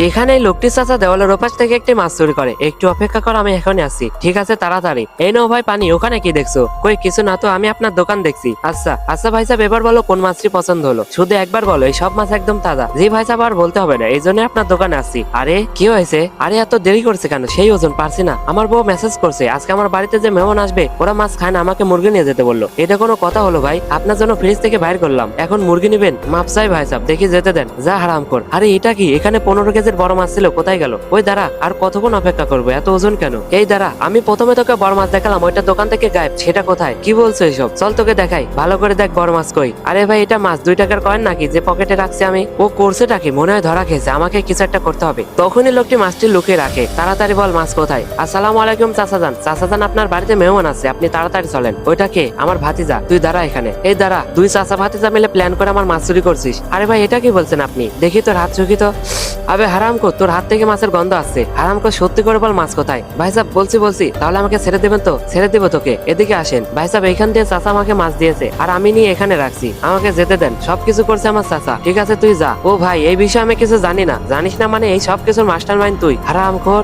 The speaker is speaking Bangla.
এখানে এই লোকটি চাচা দেওয়ালের ওপাশ থেকে একটি মাছ চুরি করে। একটু অপেক্ষা কর, আমি এখনই আসছি। ঠিক আছে, তাড়াতাড়ি। এই নাও ভাই পানি। ওখানে কি দেখছো? কই কিছু না তো, আমি আপনার দোকান দেখছি। আচ্ছা আচ্ছা ভাই সাহেব, এবার বলো কোন মাছটি পছন্দ হলো। শুধু একবার বলো, এই সব মাছ একদম তাজা। জি ভাই সাহেব, আর বলতে হবে না, এই জন্য আপনার দোকানে আসছি। আরে কি হয়েছে? আরে এত দেরি করছে কেন? সেই ওজন পারছি না। আমার বউ মেসেজ করছে আজকে আমার বাড়িতে যে মেহমান আসবে ওরা মাছ খায় না, আমাকে মুরগি নিয়ে যেতে বললো। এটা কোনো কথা হলো ভাই? আপনার জন্য ফ্রিজ থেকে বাইর করলাম, এখন মুরগি নিবেন? মাপ চাই ভাই সাহেব, দেখি যেতে দেন। যা হারাম কর। আরে এটা কি? এখানে 15 কেজির বড় মাছ ছিল, কোথায় গেল? ওই দাঁড়া, আর কতক্ষণ অপেক্ষা করবো? এত ওজন কেন? এই দাঁড়া, আমি প্রথমে তোকে বড় মাছ দেখালাম, ওইটা দোকান থেকে গায়েব। সেটা কোথায়? কি বলছো এসব? চল তোকে দেখাই, ভালো করে দেখ বড় মাছ কই। আরে ভাই এটা মাছ 2 টাকার কয়েন নাকি যে পকেটে রাখছি আমি? ও করছেটা কি? মনে হয় ধরা খেয়েছে, আমাকে কিছু একটা করতে হবে। তখনই লোকটি মাছটি লুকিয়ে রাখে। তাড়াতাড়ি বল মাছ কোথায়? আসসালামু আলাইকুম চাচাজান। চাচাজান আপনার বাড়িতে মেহমান আছে, আপনি তাড়াতাড়ি চলেন। ওইটা কে? আমার ভাতিজা। তুই দাঁড়া এখানে। এই দাঁড়া, 2 চাচা ভাতিজা মিলে প্ল্যান করে আমার মাছ চুরি করছিস। আরে ভাই এটা কি বলছেন আপনি? দেখি তোর হাত চুকি তো। আবে হারামখোর, তোর হাত থেকে মাছের গন্ধ আসছে। হারামখোর, সত্যি করে বল মাছ কোথায়? ভাই সাহেব বলছি, তাহলে আমাকে ছেড়ে দেবেন তো? ছেড়ে দেবো তোকে। এদিকে আসেন ভাই সাহেব, এখান দিয়ে চাচা আমাকে মাছ দিয়েছে আর আমি নিয়ে এখানে রাখছি, আমাকে যেতে দেন। সবকিছু করছে আমার চাচা। ঠিক আছে তুই যা। ও ভাই এই বিষয়ে আমি কিছু জানি না। জানিস না মানে? এই সব কিছুর মাস্টার মাইন্ড তুই, হারামখোর।